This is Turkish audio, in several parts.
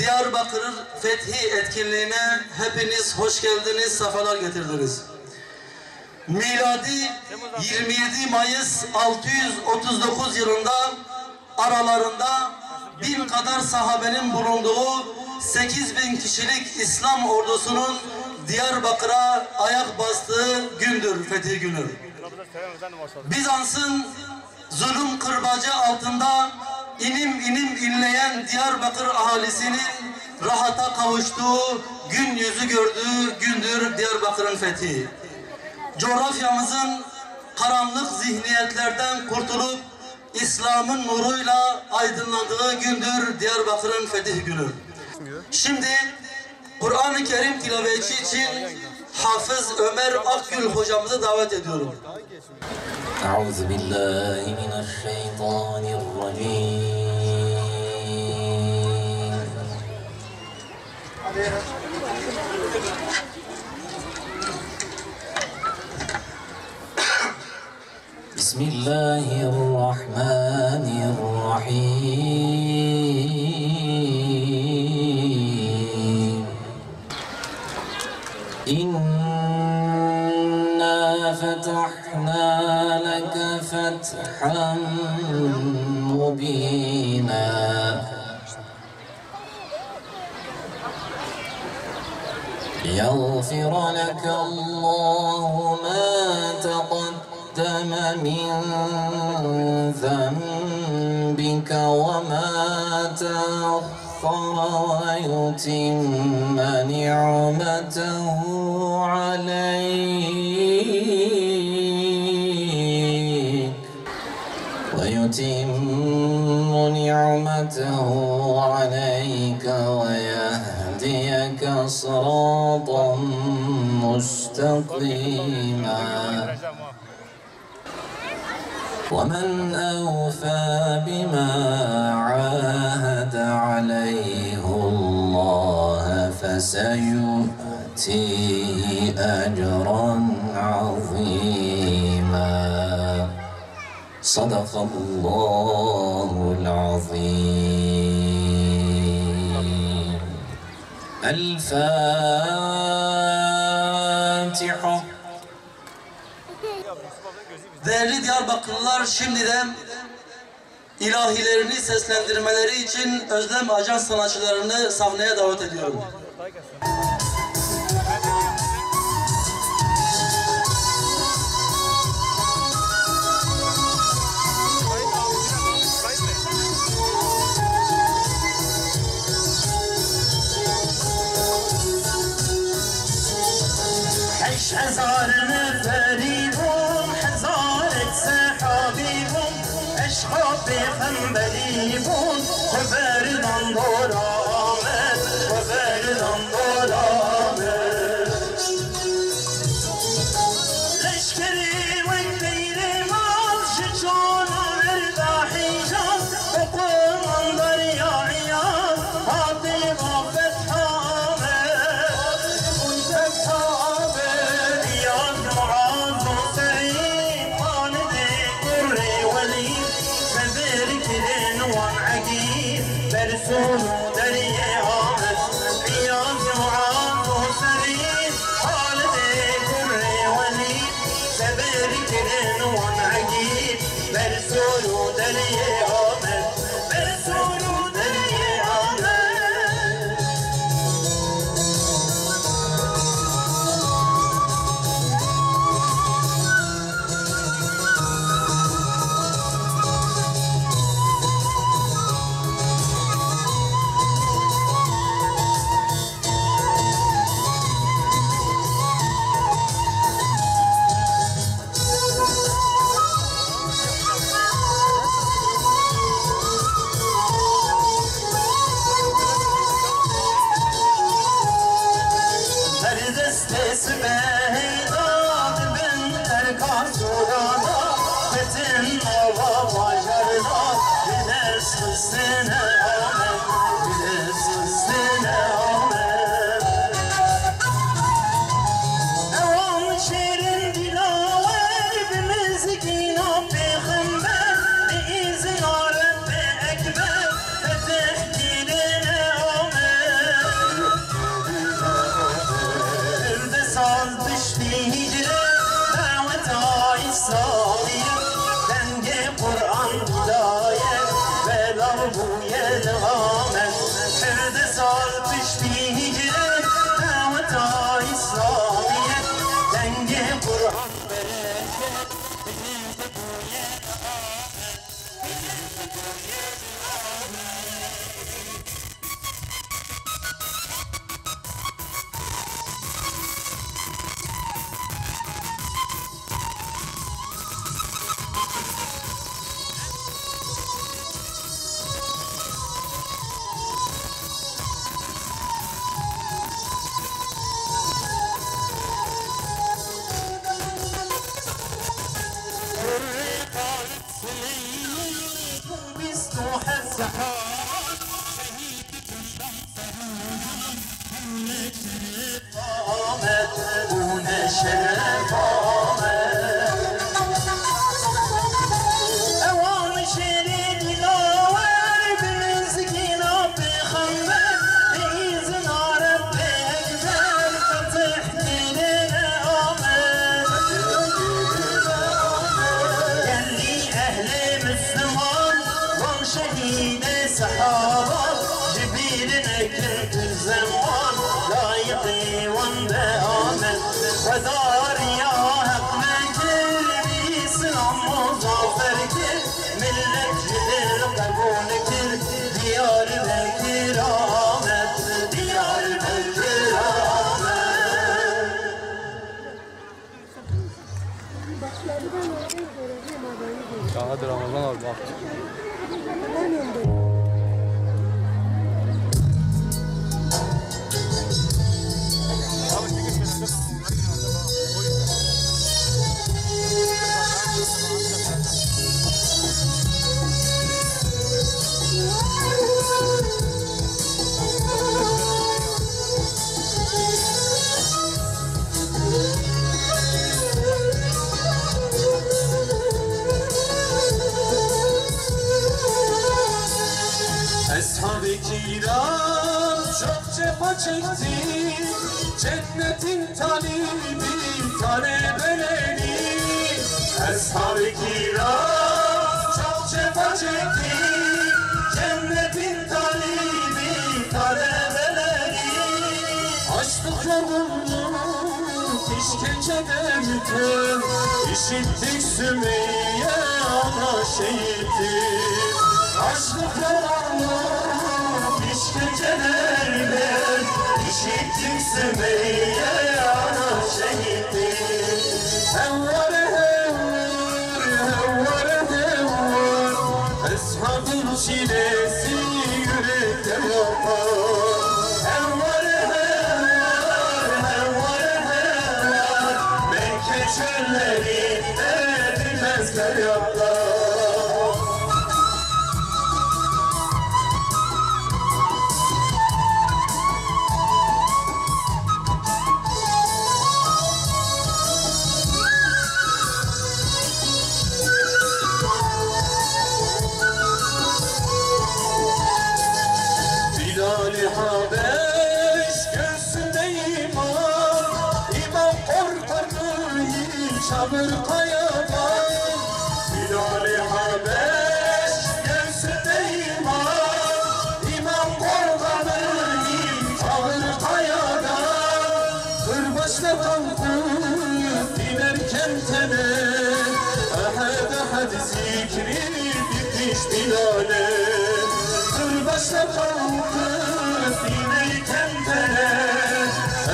Diyarbakır Fethi etkinliğine hepiniz hoş geldiniz, sefalar getirdiniz. Miladi 27 Mayıs 639 yılında aralarında 1000 kadar sahabenin bulunduğu 8000 kişilik İslam ordusunun Diyarbakır'a ayak bastığı gündür, Fethi günü. Bizans'ın zulüm kırbacı altında inim inim inleyen Diyarbakır ahalisinin rahata kavuştuğu, gün yüzü gördüğü gündür Diyarbakır'ın fethi. Coğrafyamızın karanlık zihniyetlerden kurtulup İslam'ın nuruyla aydınlandığı gündür Diyarbakır'ın fetih günü. Şimdi Kur'an-ı Kerim tilavetçi için Hafız Ömer Akgül hocamızı davet ediyorum. Euzubillahimineşşeytanirracim. Bismillahirrahmanirrahim. İnna fetahna leke fethan mubina. يغفر لك الله ما تقدم من ذنبك وما تأخر ويتم نعمته عليك ويهديك صراطا مستقيما ومن أوفى بما عاهد عليه الله فسيؤتيه أجرا عظيما صدق الله العظيم. الفاتحة. Değerli Diyarbakırlılar, şimdiden ilahilerini seslendirmeleri için Özlem Ajans sanatçılarını sahneye davet ediyorum. هزار نفريبهم حزارة سحابيهم أشخاص خنبليهم وبارد انظرامت وبارد انظرامت لشكري والليل مال شجون ارباحي جان وقوم انظر يا عيال عاطفة برسول دريا عامس عيال معاذ وسرين خالد كري ولي سبر كرن ومعقيد برسول دريا عامس برسول دريا عامس آمد اون شرف آمد اوان شیرین لاور بزگین آب خمر ایزن عرب اکبر فتح دین آمد یلی اهل مسلمان وان شهید صحابه جبیل نکرد الزمان لايقي وانده آمد ودار يا حق مكر بيسلام مظافر كر ملت جدر قبول كر ديار بكر آمد ديار بكر آمد Ya hadi Ramazan abi bak. Ashab-ı kiram çok cefa çekti, cennetin talibi talebeleri. Ashab-ı kiram çok cefa çekti, cennetin talibi talebeleri. Açlık yorgunluk işkencede bütün, işittik Sümeyye ana şehittir. Açlık yorgunluk işkencelerde işittik Sümeyye ana şehittir. Hevvare hevvar, hevvare hevvar, Eshabın çilesi yürekte yapar. Hevvare hevvar, hevvare hevvar, Mekke çöllerinde bilmezler yapar. Bilal-i Habeş göğsünde iman, İmam korkardı çabır kayadan. Bilal-i Habeş göğsünde iman, İmam korkardı çabır kayadan. Kırbaçla kalkıp inerken tene, ahad ahad zikri bitmiş Bilal'e. Kırbaçla kalkıp inerken tene,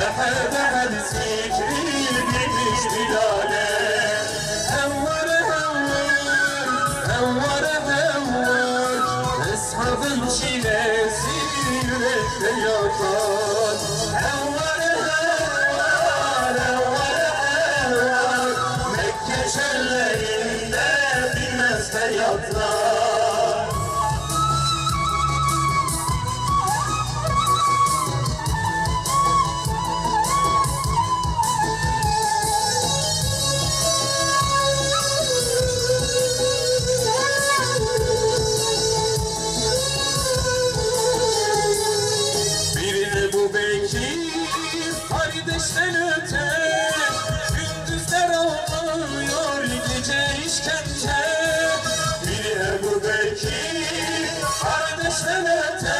ahad ahad zikri bitmiş Bilal'e. Hevvare hevvar, hevvare hevvar, Eshabın çilesi yürekte yakar. Hevvare hevvar, hevvare hevvar, Mekke çöllerinde bilmez feryatlar. Ebu Bekir kardeşten öte, gündüzler ağlıyor gece işkence. Biri Ebu Bekir kardeşten öte,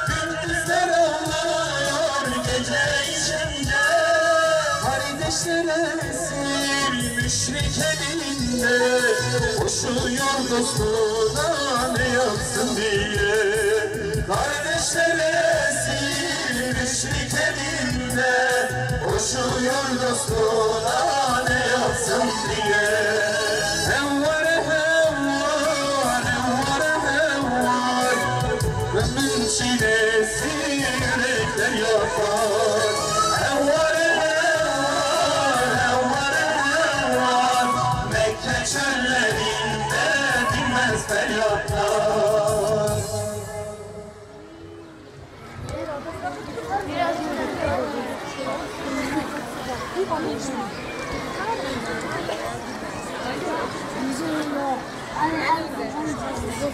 gündüzler ağlıyor gece işkence. Kardeşler esir müşrik elinde, koşuyor dostuna ne yapsın diye. Kardeşler esir müşrik elinde, koşuyor dostuna ne yapsın diye. Hevvare hevvar, hevvare hevvar, ömrün çilesi yürekler yakar. Hevvare hevvar, hevvare hevvar, Mekke çöllerinde dinmez feryatlar. از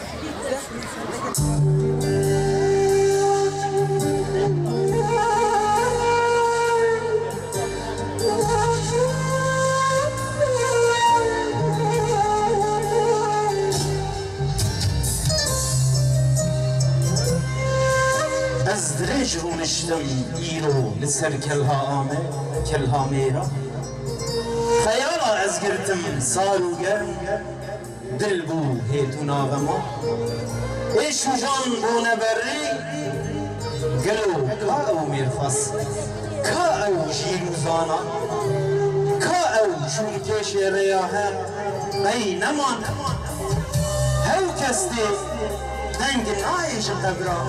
درج رو نشتم ایرو لسر کلها میرا خیالا از گرتم سارو گرم دل بو هیتو ناغما ایش و جان بو نبری گلو کا او میرفاس کا او جیرو زانا کا او شورکش ریاها ای نمان هاو کستی دنگ نایش قبرا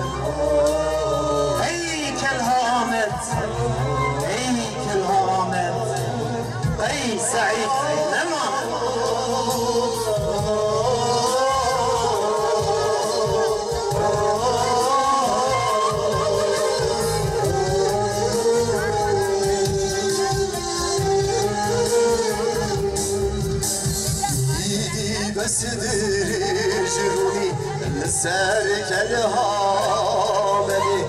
ای کلها آمد ای کلها آمد ای سعید نمان بسدر جروني لسر كلها ملي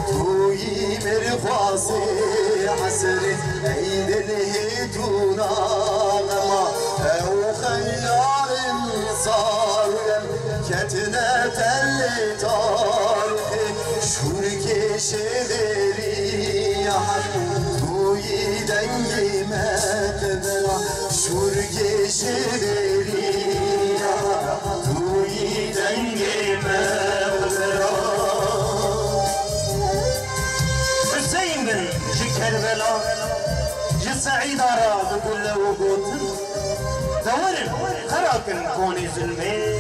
توي مرفاسي حسري عيد الهدونا غما او خيار صار كتنا تلي تاريخي شورك شدري يا حد توي دنجي ما تبرع شورك شدري توي دنجي ما حسين بن كربلاء سعيد أرى بقول له وقوتن دورن خراكن كوني ظلمي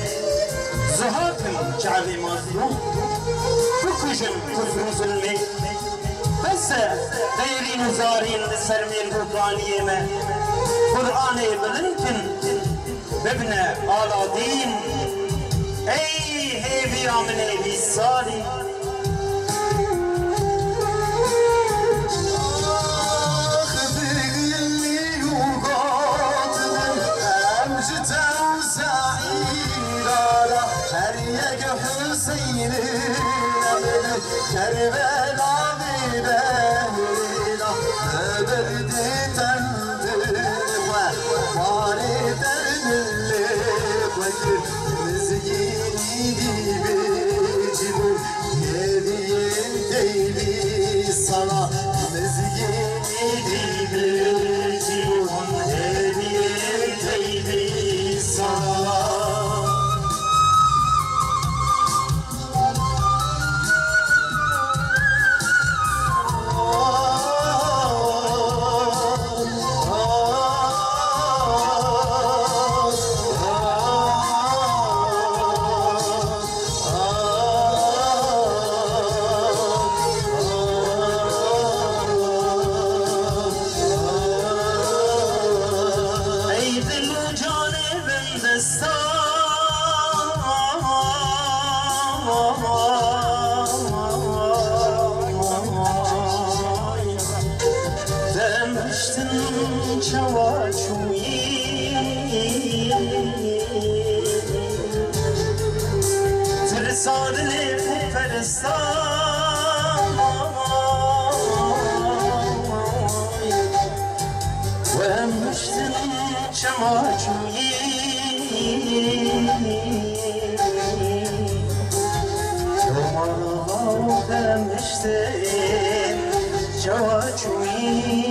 زهاكن شعبي مظلوم بكجن كفر ظلمي بس دايرين وزارين لسرمي القرآنية ما قرآني بلنكن بابن آلادين اي هيبي عمل هيبي صاري كربلاء ببهرنا بدرد تندر ووالد الملك وكر مزيني دي بجبور يدين تيلي الصلاة مزيني دي بجبور يدين تيلي الصلاة ترساني فرستان ومشتن شماجوي شمالها ومشتن شماجوي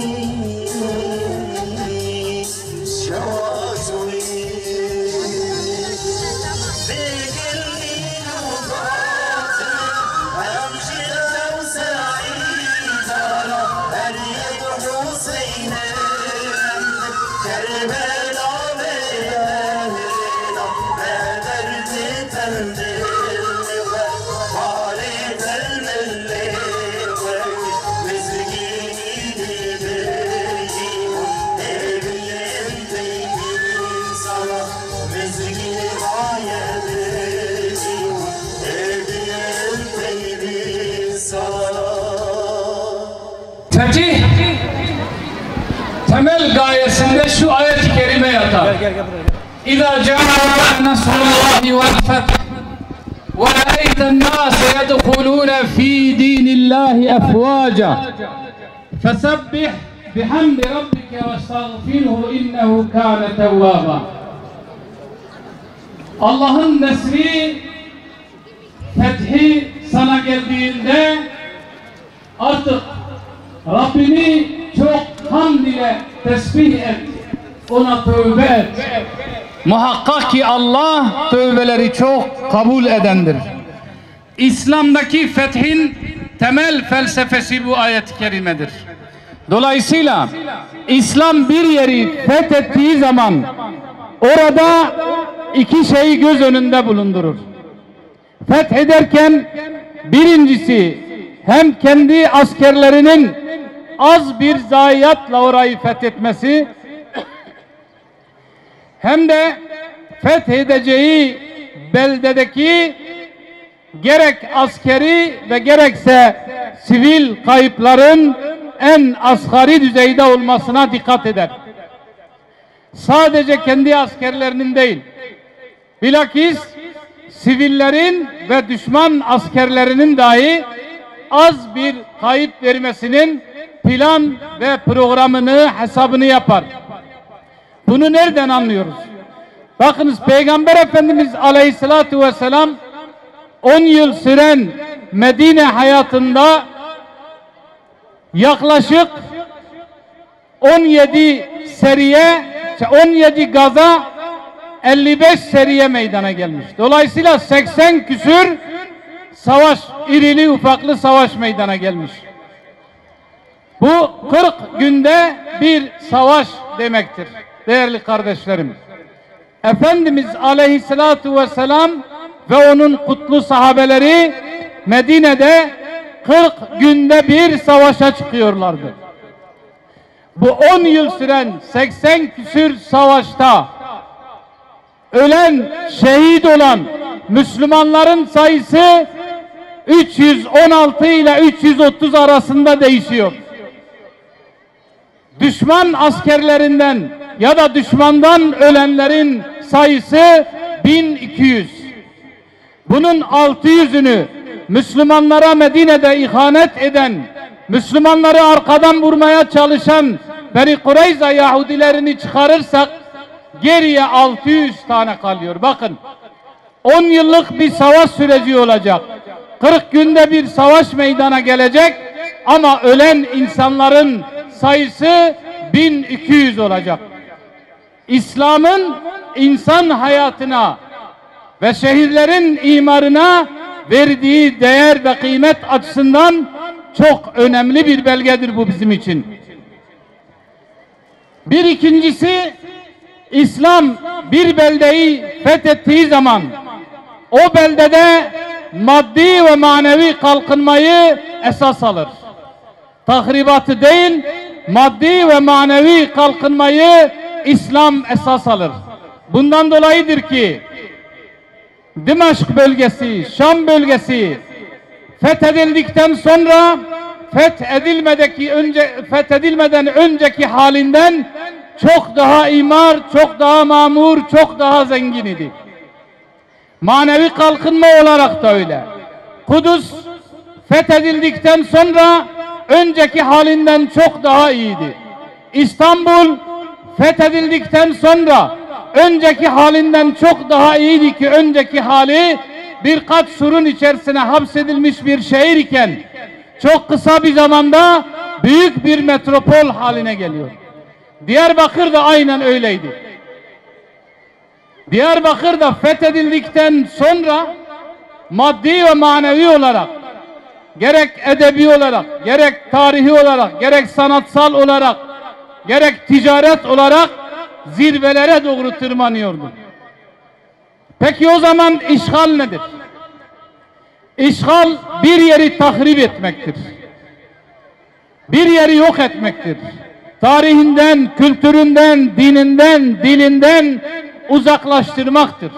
Fetih temel gayesinde şu ayet-i kerime yatar. İzâ câ'a nasrullâhi vel feth ورأيت الناس يدخلون في دين الله أفواجا فسبح بحمد ربك واستغفره إنه كان توابا. Allah'ın nesri, fethi sana geldiğinde artık Rabbini çok hamd ile tesbih et, ona tövbe et. Muhakkak ki Allah tövbeleri çok kabul edendir. İslam'daki fethin temel felsefesi bu ayet-i kerimedir. Dolayısıyla İslam bir yeri fethettiği zaman orada iki şeyi göz önünde bulundurur. Fethederken birincisi hem kendi askerlerinin az bir zayiatla orayı fethetmesi hem de fethedeceği beldedeki gerek askeri ve gerekse sivil kayıpların en asgari düzeyde olmasına dikkat eder. Sadece kendi askerlerinin değil, bilakis sivillerin ve düşman askerlerinin dahi az bir kayıp vermesinin plan ve programını, hesabını yapar. Bunu nereden anlıyoruz? Bakınız, Peygamber Efendimiz Aleyhisselatü Vesselam 10 yıl süren Medine hayatında yaklaşık 17 gaza 55 seriye meydana gelmiş. Dolayısıyla 80 küsür savaş, irili ufaklı savaş meydana gelmiş. Bu 40 günde bir savaş demektir değerli kardeşlerim. Efendimiz Aleyhisselatü Vesselam ve onun kutlu sahabeleri Medine'de 40 günde bir savaşa çıkıyorlardı. Bu 10 yıl süren 80 küsür savaşta ölen, şehit olan Müslümanların sayısı 316 ile 330 arasında değişiyor. Düşman askerlerinden ya da düşmandan ölenlerin sayısı 1200. Bunun 600'ünü Müslümanlara Medine'de ihanet eden, Müslümanları arkadan vurmaya çalışan Beni Kureyza Yahudilerini çıkarırsak geriye 600 tane kalıyor. Bakın, 10 yıllık bir savaş süreci olacak. 40 günde bir savaş meydana gelecek ama ölen insanların sayısı 1200 olacak. İslam'ın insan hayatına ve şehirlerin imarına verdiği değer ve kıymet açısından çok önemli bir belgedir bu bizim için. Bir ikincisi, İslam bir beldeyi fethettiği zaman o beldede maddi ve manevi kalkınmayı esas alır. Tahribatı değil, maddi ve manevi kalkınmayı İslam esas alır. Bundan dolayıdır ki Dimaşk bölgesi, Şam bölgesi fethedildikten sonra fethedilmeden önceki halinden çok daha imar, çok daha mamur, çok daha zengin idi. Manevi kalkınma olarak da öyle. Kudüs fethedildikten sonra önceki halinden çok daha iyiydi. İstanbul fethedildikten sonra önceki halinden çok daha iyiydi ki önceki hali birkaç surun içerisine hapsedilmiş bir şehir iken çok kısa bir zamanda büyük bir metropol haline geliyor. Diyarbakır da aynen öyleydi. Diyarbakır da fethedildikten sonra maddi ve manevi olarak, gerek edebi olarak, gerek tarihi olarak, gerek sanatsal olarak, gerek ticaret olarak zirvelere doğru tırmanıyordu. Peki o zaman işgal nedir? İşgal bir yeri tahrip etmektir. Bir yeri yok etmektir. Tarihinden, kültüründen, dininden, dilinden uzaklaştırmaktır.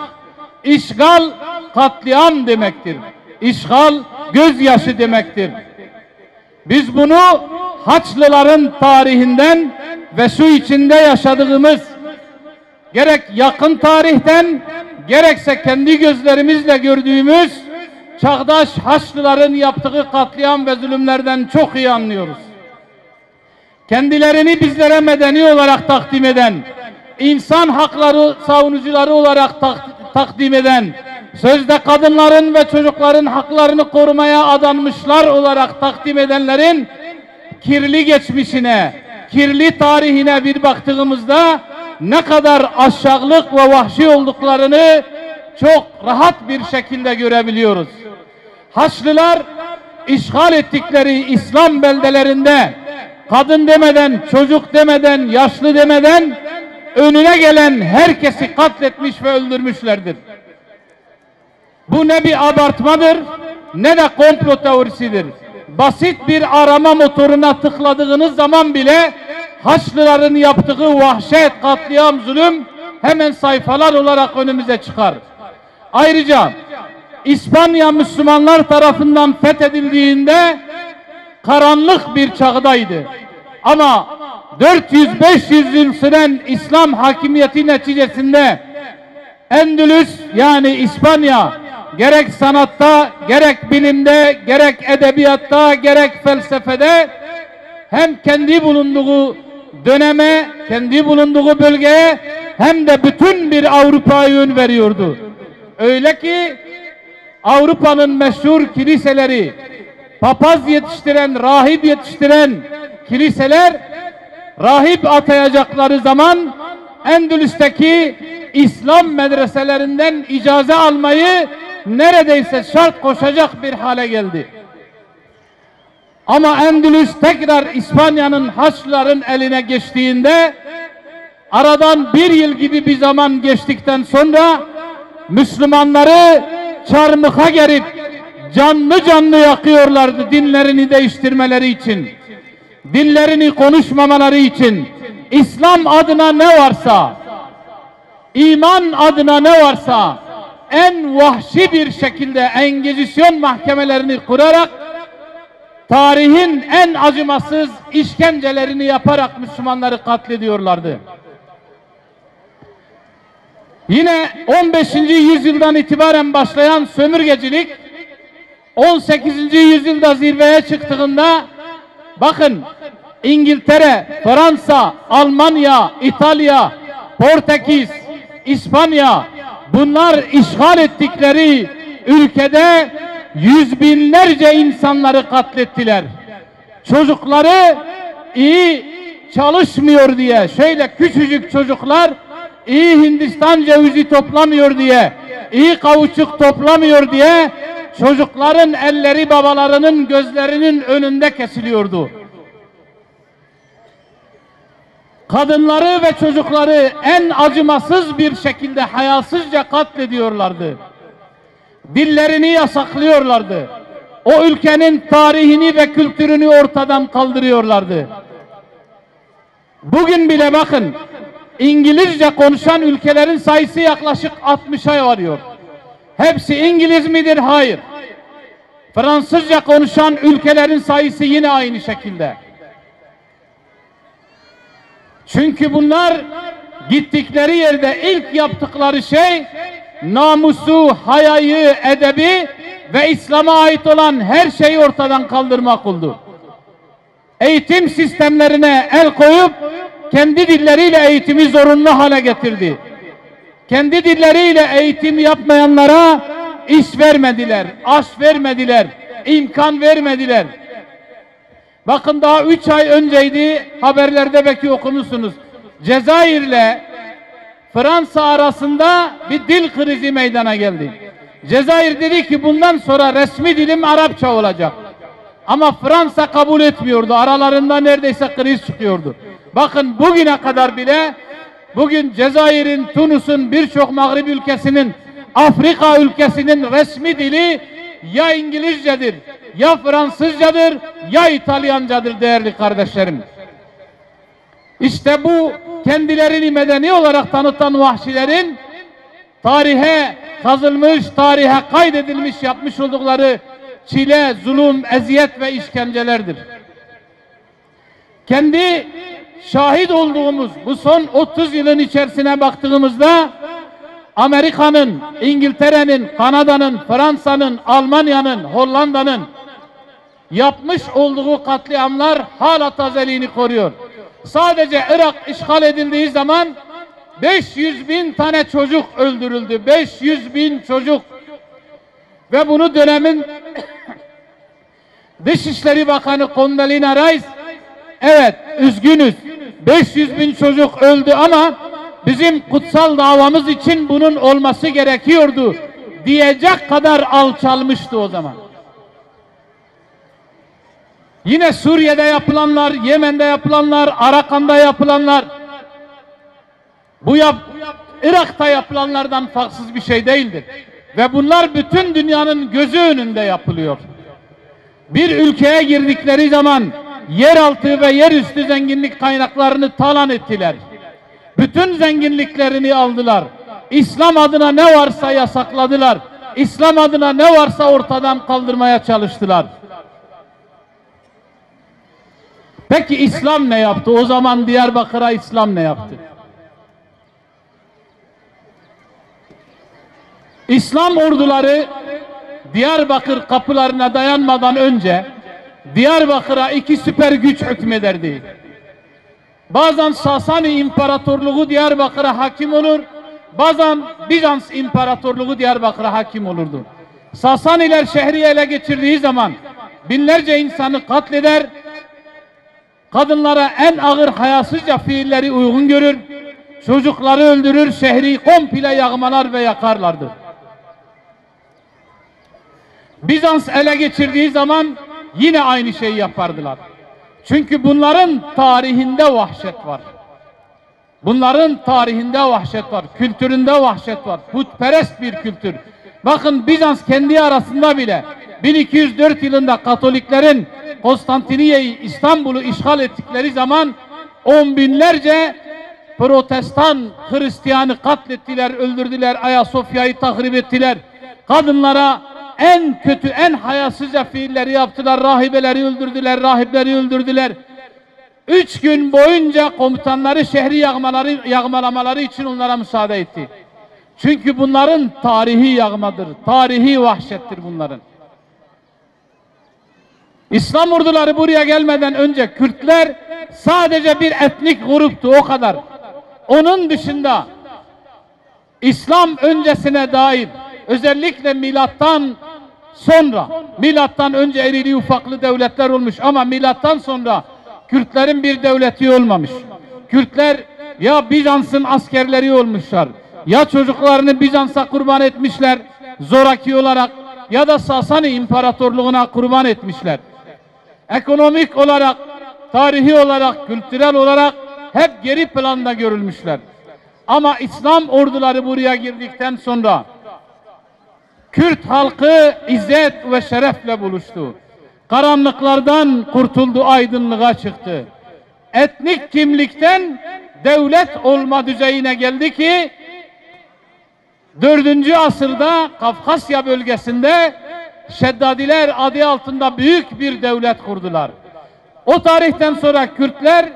İşgal katliam demektir. İşgal gözyaşı demektir. Biz bunu Haçlıların tarihinden ve şu içinde yaşadığımız gerek yakın tarihten gerekse kendi gözlerimizle gördüğümüz çağdaş Haçlıların yaptığı katliam ve zulümlerden çok iyi anlıyoruz. Kendilerini bizlere medeni olarak takdim eden, insan hakları savunucuları olarak takdim eden, sözde kadınların ve çocukların haklarını korumaya adanmışlar olarak takdim edenlerin kirli geçmişine, kirli tarihine bir baktığımızda ne kadar aşağılık ve vahşi olduklarını çok rahat bir şekilde görebiliyoruz. Haçlılar işgal ettikleri İslam beldelerinde kadın demeden, çocuk demeden, yaşlı demeden önüne gelen herkesi katletmiş ve öldürmüşlerdir. Bu ne bir abartmadır, ne de komplo teorisidir. Basit bir arama motoruna tıkladığınız zaman bile Haçlıların yaptığı vahşet, katliam, zulüm hemen sayfalar olarak önümüze çıkar. Ayrıca İspanya Müslümanlar tarafından fethedildiğinde karanlık bir çağdaydı. Ama 400-500 yıl süren İslam hakimiyeti neticesinde Endülüs yani İspanya gerek sanatta, gerek bilimde, gerek edebiyatta, gerek felsefede hem kendi bulunduğu döneme, kendi bulunduğu bölgeye hem de bütün bir Avrupa'ya yön veriyordu. Öyle ki Avrupa'nın meşhur kiliseleri, papaz yetiştiren, rahip yetiştiren kiliseler rahip atayacakları zaman Endülüs'teki İslam medreselerinden icaze almayı neredeyse şart koşacak bir hale geldi. Ama Endülüs tekrar İspanya'nın Haçlıların eline geçtiğinde aradan bir yıl gibi bir zaman geçtikten sonra Müslümanları çarmıha gerip canlı canlı yakıyorlardı dinlerini değiştirmeleri için. Dillerini konuşmamaları için. İslam adına ne varsa, iman adına ne varsa en vahşi bir şekilde Engizisyon mahkemelerini kurarak tarihin en acımasız işkencelerini yaparak Müslümanları katlediyorlardı. Yine 15. yüzyıldan itibaren başlayan sömürgecilik 18. yüzyılda zirveye çıktığında bakın İngiltere, Fransa, Almanya, İtalya, Portekiz, İspanya bunlar işgal ettikleri ülkede yüz binlerce insanları katlettiler. Çocukları iyi çalışmıyor diye, şöyle küçücük çocuklar iyi Hindistan cevizi toplamıyor diye, iyi kauçuk toplamıyor diye çocukların elleri babalarının gözlerinin önünde kesiliyordu. Kadınları ve çocukları en acımasız bir şekilde hayasızca katlediyorlardı. Dillerini yasaklıyorlardı. O ülkenin tarihini ve kültürünü ortadan kaldırıyorlardı. Bugün bile bakın İngilizce konuşan ülkelerin sayısı yaklaşık 60'a varıyor. Hepsi İngiliz midir? Hayır. Fransızca konuşan ülkelerin sayısı yine aynı şekilde. Çünkü bunlar gittikleri yerde ilk yaptıkları şey namusu, hayayı, edebi ve İslam'a ait olan her şeyi ortadan kaldırmak oldu. Eğitim sistemlerine el koyup kendi dilleriyle eğitimi zorunlu hale getirdi. Kendi dilleriyle eğitim yapmayanlara iş vermediler, aş vermediler, imkan vermediler. Bakın daha 3 ay önceydi, haberlerde belki okumuşsunuz. Cezayir'le Fransa arasında bir dil krizi meydana geldi. Cezayir dedi ki bundan sonra resmi dilim Arapça olacak. Ama Fransa kabul etmiyordu. Aralarında neredeyse kriz çıkıyordu. Bakın bugüne kadar bile bugün Cezayir'in, Tunus'un, birçok Mağrib ülkesinin, Afrika ülkesinin resmi dili ya İngilizcedir, ya Fransızcadır, ya İtalyancadır değerli kardeşlerim. İşte bu kendilerini medeni olarak tanıtan vahşilerin tarihe kazılmış, tarihe kaydedilmiş yapmış oldukları çile, zulüm, eziyet ve işkencelerdir. Kendi şahit olduğumuz bu son 30 yılın içerisine baktığımızda Amerika'nın, İngiltere'nin, Kanada'nın, Fransa'nın, Almanya'nın, Hollanda'nın yapmış olduğu katliamlar hala tazeliğini koruyor. Sadece Irak işgal edildiği zaman 500.000 tane çocuk öldürüldü. 500.000 çocuk. Ve bunu dönemin Dışişleri Bakanı Condoleezza Rice, evet üzgünüz 500.000 çocuk öldü ama bizim kutsal davamız için bunun olması gerekiyordu diyecek kadar alçalmıştı o zaman. Yine Suriye'de yapılanlar, Yemen'de yapılanlar, Arakan'da yapılanlar, Irak'ta yapılanlardan farksız bir şey değildir. Ve bunlar bütün dünyanın gözü önünde yapılıyor. Bir ülkeye girdikleri zaman yeraltı ve yerüstü zenginlik kaynaklarını talan ettiler. Bütün zenginliklerini aldılar. İslam adına ne varsa yasakladılar. İslam adına ne varsa ortadan kaldırmaya çalıştılar. Peki İslam ne yaptı? O zaman Diyarbakır'a İslam ne yaptı? İslam orduları Diyarbakır kapılarına dayanmadan önce Diyarbakır'a iki süper güç hükmederdi. Bazen Sasani İmparatorluğu Diyarbakır'a hakim olur, bazen Bizans İmparatorluğu Diyarbakır'a hakim olurdu. Sasaniler şehri ele geçirdiği zaman binlerce insanı katleder, kadınlara en ağır hayasızca fiilleri uygun görür, çocukları öldürür, şehri komple yağmalar ve yakarlardı. Bizans ele geçirdiği zaman yine aynı şeyi yapardılar. Çünkü bunların tarihinde vahşet var. Bunların tarihinde vahşet var, kültüründe vahşet var. Putperest bir kültür. Bakın Bizans kendi arasında bile 1204 yılında Katoliklerin Konstantiniye'yi, İstanbul'u işgal ettikleri zaman on binlerce Protestan Hristiyanı katlettiler, öldürdüler, Ayasofya'yı tahrip ettiler. Kadınlara en kötü, en hayasızca fiilleri yaptılar. Rahibeleri öldürdüler, rahipleri öldürdüler. 3 gün boyunca komutanları şehri yağmalamaları için onlara müsaade etti. Çünkü bunların tarihi yağmadır, tarihi vahşettir bunların. İslam orduları buraya gelmeden önce Kürtler sadece bir etnik gruptu, o kadar. Onun dışında İslam öncesine dair özellikle milattan sonra, milattan önce erili ufaklı devletler olmuş ama milattan sonra Kürtlerin bir devleti olmamış. Kürtler ya Bizans'ın askerleri olmuşlar, ya çocuklarını Bizans'a kurban etmişler zoraki olarak, ya da Sasani İmparatorluğu'na kurban etmişler. Ekonomik olarak, tarihi olarak, kültürel olarak hep geri planda görülmüşler. Ama İslam orduları buraya girdikten sonra Kürt halkı izzet ve şerefle buluştu. Karanlıklardan kurtuldu, aydınlığa çıktı. Etnik kimlikten devlet olma düzeyine geldi ki 4. asırda Kafkasya bölgesinde Şeddadiler adı altında büyük bir devlet kurdular. O tarihten sonra Kürtler,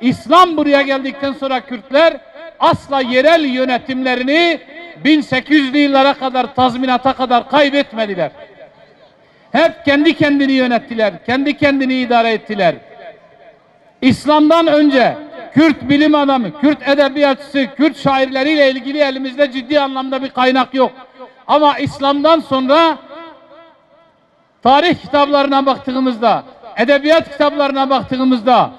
İslam buraya geldikten sonra Kürtler asla yerel yönetimlerini 1800'lü yıllara kadar, tazminata kadar kaybetmediler. Hep kendi kendini yönettiler, kendi kendini idare ettiler. İslam'dan önce Kürt bilim adamı, Kürt edebiyatçısı, Kürt şairleriyle ilgili elimizde ciddi anlamda bir kaynak yok. Ama İslam'dan sonra tarih kitaplarına baktığımızda, edebiyat kitaplarına baktığımızda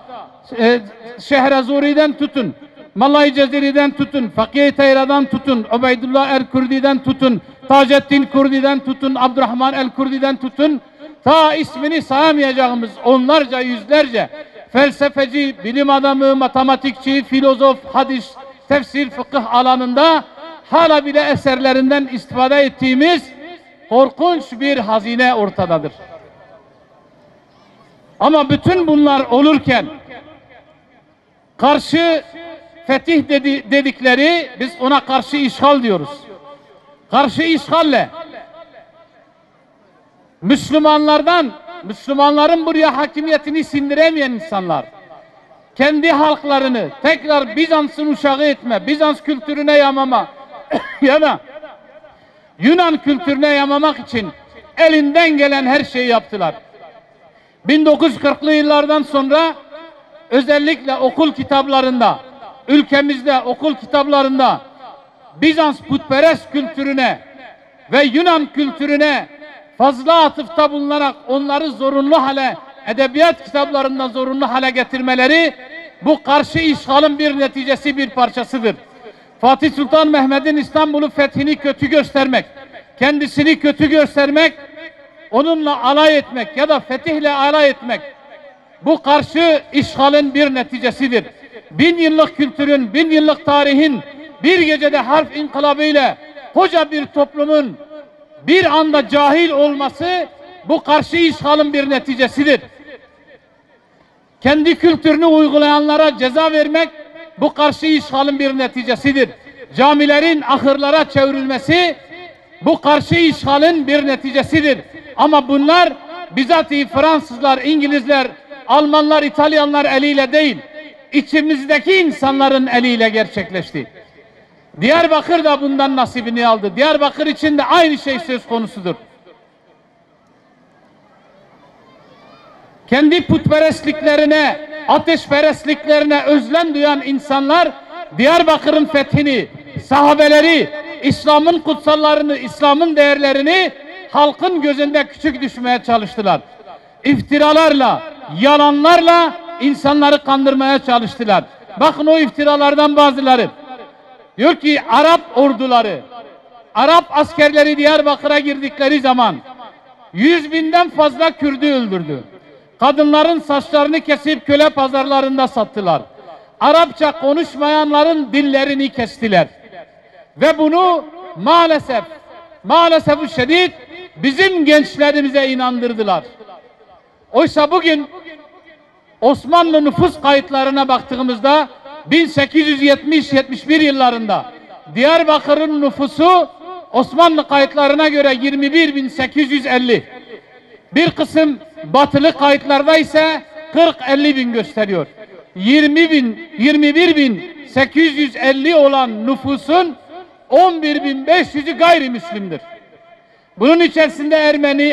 Şehrezuri'den tutun, Malay Cezeri'den tutun, Fakih Teyra'dan tutun, Ubeydullah el-Kurdi'den tutun, Taceddin Kurdi'den tutun, Abdurrahman el-Kurdi'den tutun, ta ismini sayamayacağımız onlarca, yüzlerce felsefeci, bilim adamı, matematikçi, filozof, hadis, tefsir, fıkıh alanında hala bile eserlerinden istifade ettiğimiz korkunç bir hazine ortadadır. Ama bütün bunlar olurken karşı fetih dedikleri, biz ona karşı işgal diyoruz. Karşı işgalle Müslümanların buraya hakimiyetini sindiremeyen insanlar, kendi halklarını tekrar Bizans'ın uşağı etme, Bizans kültürüne yamama, ya da Yunan kültürüne yamamak için elinden gelen her şeyi yaptılar. 1940'lı yıllardan sonra özellikle okul kitaplarında, ülkemizde okul kitaplarında Bizans putperest kültürüne ve Yunan kültürüne fazla atıfta bulunarak onları zorunlu hale, edebiyat kitaplarında zorunlu hale getirmeleri bu karşı işgalin bir neticesi, bir parçasıdır. Fatih Sultan Mehmet'in İstanbul'u fethini kötü göstermek, kendisini kötü göstermek, onunla alay etmek ya da fetihle alay etmek bu karşı işgalin bir neticesidir. 1000 yıllık kültürün, 1000 yıllık tarihin bir gecede harf inkılabıyla koca bir toplumun bir anda cahil olması bu karşı işgalin bir neticesidir. Kendi kültürünü uygulayanlara ceza vermek bu karşı işgalin bir neticesidir. Camilerin ahırlara çevrilmesi bu karşı işgalin bir neticesidir. Ama bunlar bizatihi Fransızlar, İngilizler, Almanlar, İtalyanlar eliyle değil, içimizdeki insanların eliyle gerçekleşti. Diyarbakır da bundan nasibini aldı. Diyarbakır için de aynı şey söz konusudur. Kendi putperestliklerine, ateşperestliklerine özlem duyan insanlar Diyarbakır'ın fethini, sahabeleri, İslam'ın kutsallarını, İslam'ın değerlerini halkın gözünde küçük düşmeye çalıştılar. İftiralarla, yalanlarla insanları kandırmaya çalıştılar. Bakın o iftiralardan bazıları. Diyor ki Arap orduları, Arap askerleri Diyarbakır'a girdikleri zaman 100.000'den fazla Kürt'ü öldürdü. Kadınların saçlarını kesip köle pazarlarında sattılar. Arapça konuşmayanların dillerini kestiler. Ve bunu maalesef şiddet bizim gençlerimize inandırdılar. Oysa bugün Osmanlı nüfus kayıtlarına baktığımızda 1870-71 yıllarında Diyarbakır'ın nüfusu Osmanlı kayıtlarına göre 21.850. Bir kısım batılı kayıtlarda ise 40-50 bin gösteriyor. 21.850 olan nüfusun 11.500'ü gayrimüslimdir. Bunun içerisinde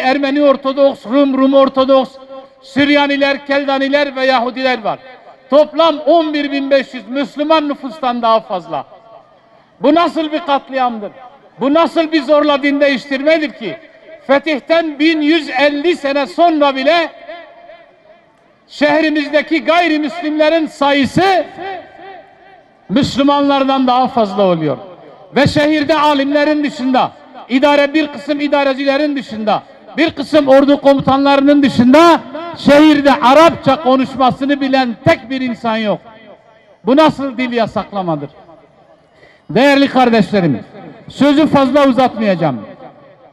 Ermeni Ortodoks, Rum Ortodoks, Süryaniler, Keldaniler ve Yahudiler var. Toplam 11.500 Müslüman nüfustan daha fazla. Bu nasıl bir katliamdır? Bu nasıl bir zorla din değiştirmedir ki? Fetihten 1150 sene sonra bile şehrimizdeki gayrimüslimlerin sayısı Müslümanlardan daha fazla oluyor. Ve şehirde alimlerin dışında, bir kısım idarecilerin dışında, bir kısım ordu komutanlarının dışında şehirde Arapça konuşmasını bilen tek bir insan yok. Bu nasıl dil yasaklamadır? Değerli kardeşlerim, sözü fazla uzatmayacağım.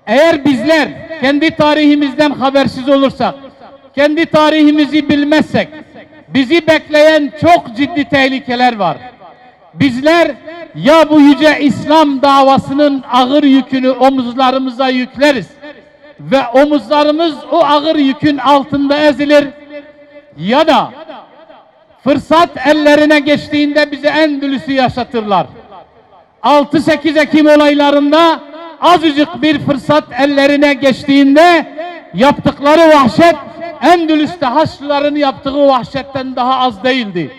Eğer bizler kendi tarihimizden habersiz olursak, kendi tarihimizi bilmezsek, bizi bekleyen çok ciddi tehlikeler var. Bizler ya bu yüce İslam davasının ağır yükünü omuzlarımıza yükleriz ve omuzlarımız o ağır yükün altında ezilir, ya da fırsat ellerine geçtiğinde bize Endülüs'ü yaşatırlar. 6-8 Ekim olaylarında azıcık bir fırsat ellerine geçtiğinde yaptıkları vahşet Endülüs'te Haçlıların yaptığı vahşetten daha az değildi.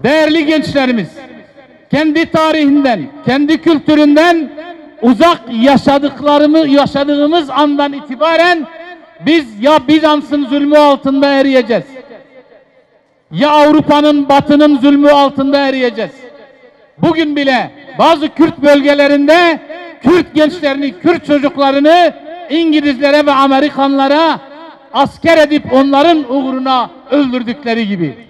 Değerli gençlerimiz, kendi tarihinden, kendi kültüründen uzak yaşadığımız andan itibaren biz ya Bizans'ın zulmü altında eriyeceğiz, ya Avrupa'nın, Batı'nın zulmü altında eriyeceğiz. Bugün bile bazı Kürt bölgelerinde Kürt gençlerini, Kürt çocuklarını İngilizlere ve Amerikanlara asker edip onların uğruna öldürdükleri gibi.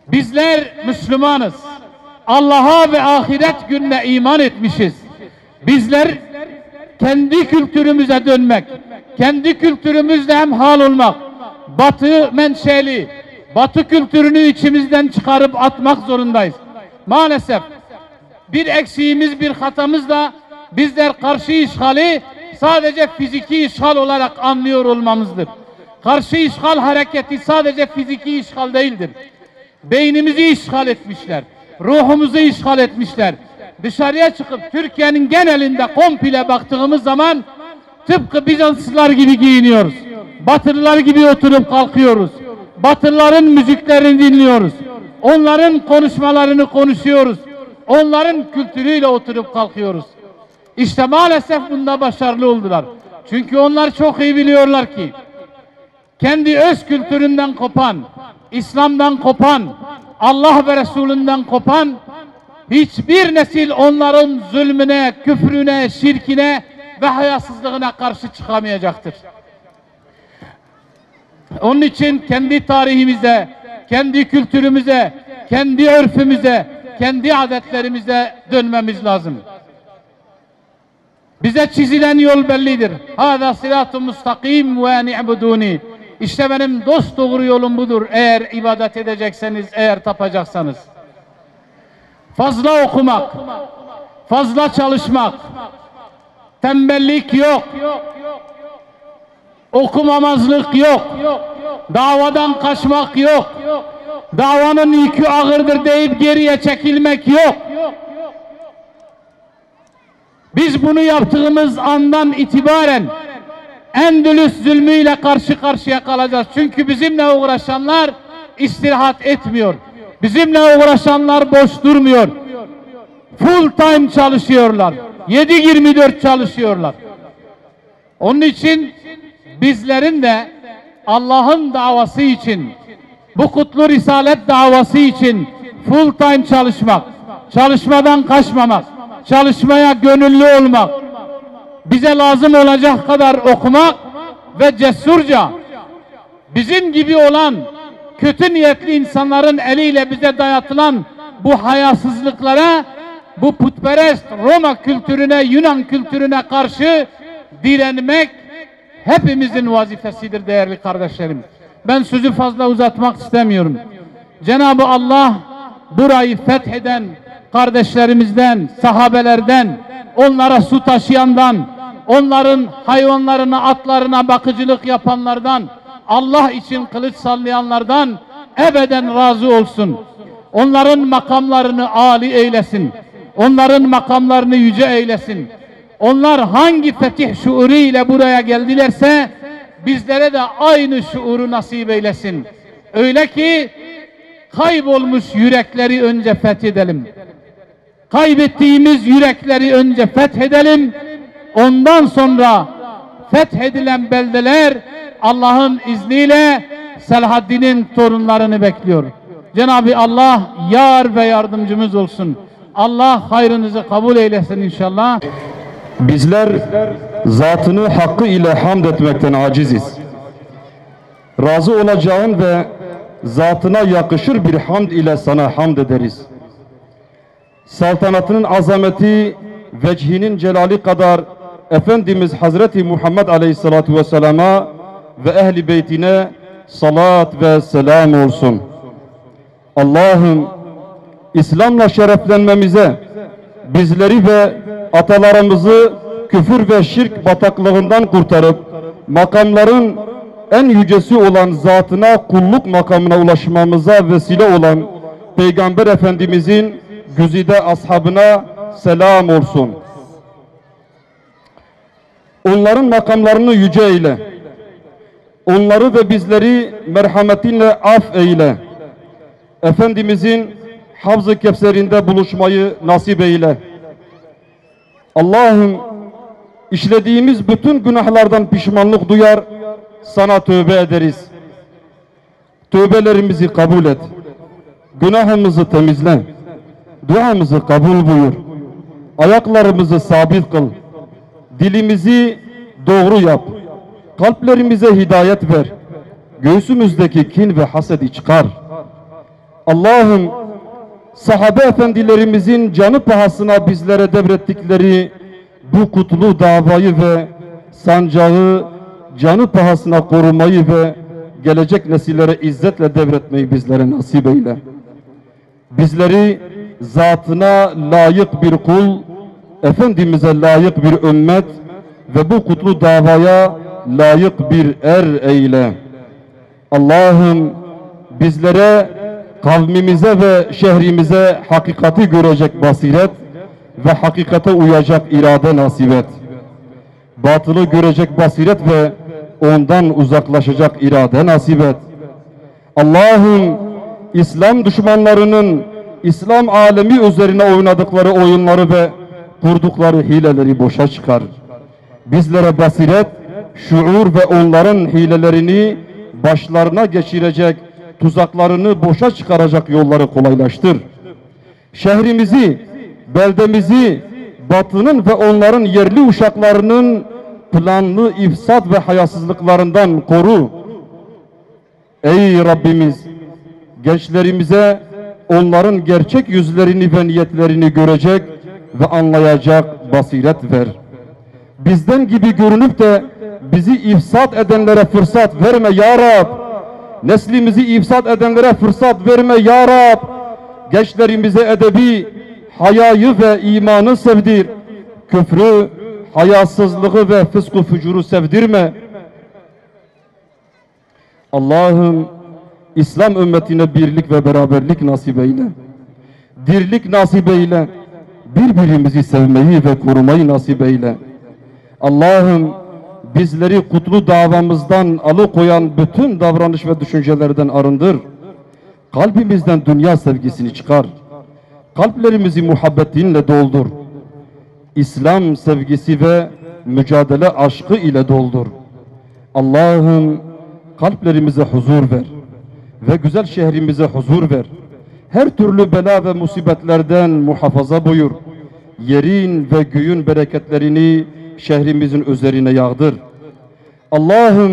Bizler Müslümanız. Allah'a ve ahiret gününe iman etmişiz. Bizler kendi kültürümüze dönmek, kendi kültürümüzle hemhal olmak, Batı menşeli, Batı kültürünü içimizden çıkarıp atmak zorundayız. Maalesef bir eksiğimiz, bir hatamız da bizler karşı işgali sadece fiziki işgal olarak anlıyor olmamızdır. Karşı işgal hareketi sadece fiziki işgal değildir. Beynimizi işgal etmişler. Ruhumuzu işgal etmişler. Dışarıya çıkıp Türkiye'nin genelinde komple baktığımız zaman tıpkı Bizanslılar gibi giyiniyoruz. Batılılar gibi oturup kalkıyoruz. Batılıların müziklerini dinliyoruz. Onların konuşmalarını konuşuyoruz. Onların kültürüyle oturup kalkıyoruz. İşte maalesef bunda başarılı oldular. Çünkü onlar çok iyi biliyorlar ki kendi öz kültüründen kopan, İslam'dan kopan, Allah ve Resulünden kopan hiçbir nesil onların zulmüne, küfrüne, şirkine ve hayasızlığına karşı çıkamayacaktır. Onun için kendi tarihimize, kendi kültürümüze, kendi örfümüze, kendi adetlerimize dönmemiz lazım. Bize çizilen yol bellidir. Hâzâ sirâtu mustakîm ve ni'budûnî. İşte benim dost doğru yolum budur. Eğer ibadet edecekseniz, eğer tapacaksanız. Fazla okumak, fazla çalışmak, tembellik yok, okumamazlık yok, davadan kaçmak yok, davanın yükü ağırdır deyip geriye çekilmek yok. Biz bunu yaptığımız andan itibaren Endülüs zulmüyle karşı karşıya kalacağız. Çünkü bizimle uğraşanlar istirahat etmiyor. Bizimle uğraşanlar boş durmuyor. Full time çalışıyorlar. 7/24 çalışıyorlar. Onun için bizlerin de Allah'ın davası için, bu kutlu risalet davası için full time çalışmak, çalışmadan kaçmamak, çalışmaya gönüllü olmak, bize lazım olacak kadar okumak ve cesurca bizim gibi olan kötü niyetli insanların eliyle bize dayatılan bu hayasızlıklara, bu putperest Roma kültürüne, Yunan kültürüne karşı direnmek hepimizin vazifesidir değerli kardeşlerim. Ben sözü fazla uzatmak istemiyorum. Cenab-ı Allah burayı fetheden kardeşlerimizden, sahabelerden, onlara su taşıyandan, onların hayvanlarına, atlarına bakıcılık yapanlardan, Allah için kılıç sallayanlardan ebeden razı olsun. Onların makamlarını âli eylesin. Onların makamlarını yüce eylesin. Onlar hangi fetih şuuru ile buraya geldilerse bizlere de aynı şuuru nasip eylesin. Öyle ki kaybolmuş yürekleri önce fethedelim. Kaybettiğimiz yürekleri önce fethedelim. Ondan sonra fethedilen beldeler Allah'ın izniyle Selahaddin'in torunlarını bekliyor. Cenab-ı Allah yar ve yardımcımız olsun. Allah hayrınızı kabul eylesin inşallah. Bizler zatını hakkı ile hamd etmekten aciziz. Razı olacağın ve zatına yakışır bir hamd ile sana hamd ederiz. Saltanatının azameti, vecihinin celali kadar Efendimiz Hazreti Muhammed Aleyhisselatü Vesselam'a ve ehli beytine salat ve selam olsun. Allah'ım İslam'la şereflenmemize, bizleri ve atalarımızı küfür ve şirk bataklığından kurtarıp makamların en yücesi olan zatına kulluk makamına ulaşmamıza vesile olan Peygamber Efendimizin güzide ashabına selam olsun. Onların makamlarını yüce eyle. Onları ve bizleri merhametinle af eyle. Efendimizin Havz-ı Kevser'inde buluşmayı nasip eyle. Allah'ım işlediğimiz bütün günahlardan pişmanlık duyar, sana tövbe ederiz. Tövbelerimizi kabul et. Günahımızı temizle. Duamızı kabul buyur. Ayaklarımızı sabit kıl. Dilimizi doğru yap. Kalplerimize hidayet ver. Göğsümüzdeki kin ve hasedi çıkar. Allah'ım sahabe efendilerimizin canı pahasına bizlere devrettikleri bu kutlu davayı ve sancağı canı pahasına korumayı ve gelecek nesillere izzetle devretmeyi bizlere nasip eyle. Bizleri zatına layık bir kul, Efendimiz'e layık bir ümmet ve bu kutlu davaya layık bir er eyle. Allah'ım bizlere kavmimize ve şehrimize hakikati görecek basiret ve hakikate uyacak irade nasip et. Batılı görecek basiret ve ondan uzaklaşacak irade nasip et. Allah'ım İslam düşmanlarının İslam alemi üzerine oynadıkları oyunları ve kurdukları hileleri boşa çıkar. Bizlere basiret, şuur ve onların hilelerini başlarına geçirecek, tuzaklarını boşa çıkaracak yolları kolaylaştır. Şehrimizi, beldemizi, batının ve onların yerli uşaklarının planlı ifsat ve hayasızlıklarından koru. Ey Rabbimiz, gençlerimize onların gerçek yüzlerini ve niyetlerini görecek ve anlayacak basiret ver. Bizden gibi görünüp de bizi ifsat edenlere fırsat verme ya Rab. Neslimizi ifsat edenlere fırsat verme ya Rab. Gençlerimize edebi, hayayı ve imanı sevdir. Küfrü, hayasızlığı ve fısku fücuru sevdirme. Allah'ım İslam ümmetine birlik ve beraberlik nasip eyle. Dirlik nasip eyle. Birbirimizi sevmeyi ve korumayı nasip eyle. Allah'ım bizleri kutlu davamızdan alıkoyan bütün davranış ve düşüncelerden arındır. Kalbimizden dünya sevgisini çıkar. Kalplerimizi muhabbetinle doldur. İslam sevgisi ve mücadele aşkı ile doldur. Allah'ım kalplerimize huzur ver ve güzel şehrimize huzur ver. Her türlü bela ve musibetlerden muhafaza buyur. Yerin ve göğün bereketlerini şehrimizin üzerine yağdır. Allah'ım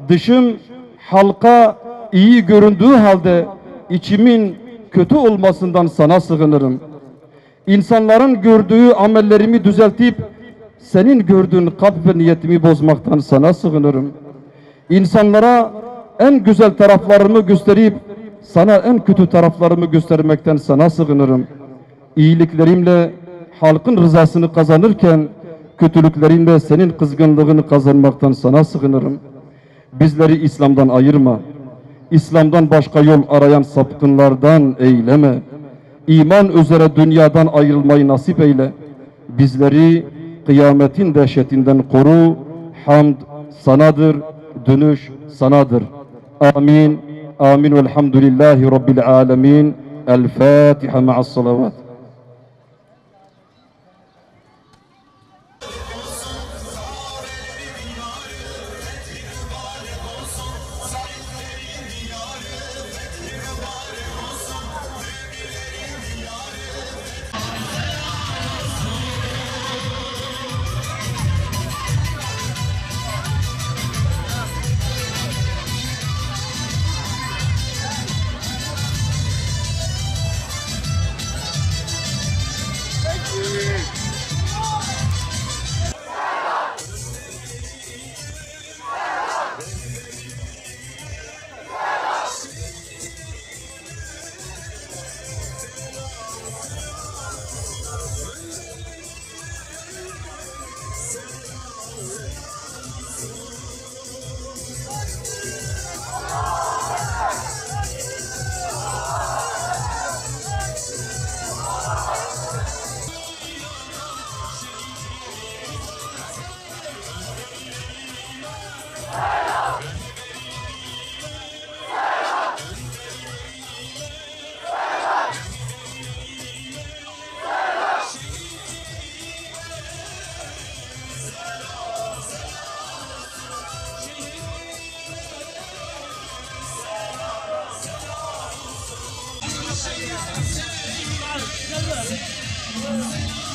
dışım halka iyi göründüğü halde içimin kötü olmasından sana sığınırım. İnsanların gördüğü amellerimi düzeltip senin gördüğün kalp ve niyetimi bozmaktan sana sığınırım. İnsanlara en güzel taraflarımı gösterip sana en kötü taraflarımı göstermekten sana sığınırım. İyiliklerimle halkın rızasını kazanırken kötülüklerimle senin kızgınlığını kazanmaktan sana sığınırım. Bizleri İslam'dan ayırma. İslam'dan başka yol arayan sapkınlardan eyleme. İman üzere dünyadan ayrılmayı nasip eyle. Bizleri kıyametin dehşetinden koru. Hamd sanadır, dönüş sanadır. Amin. Amin. Velhamdülillahi Rabbil alemin. El Fatiha ma'as salavat. Gel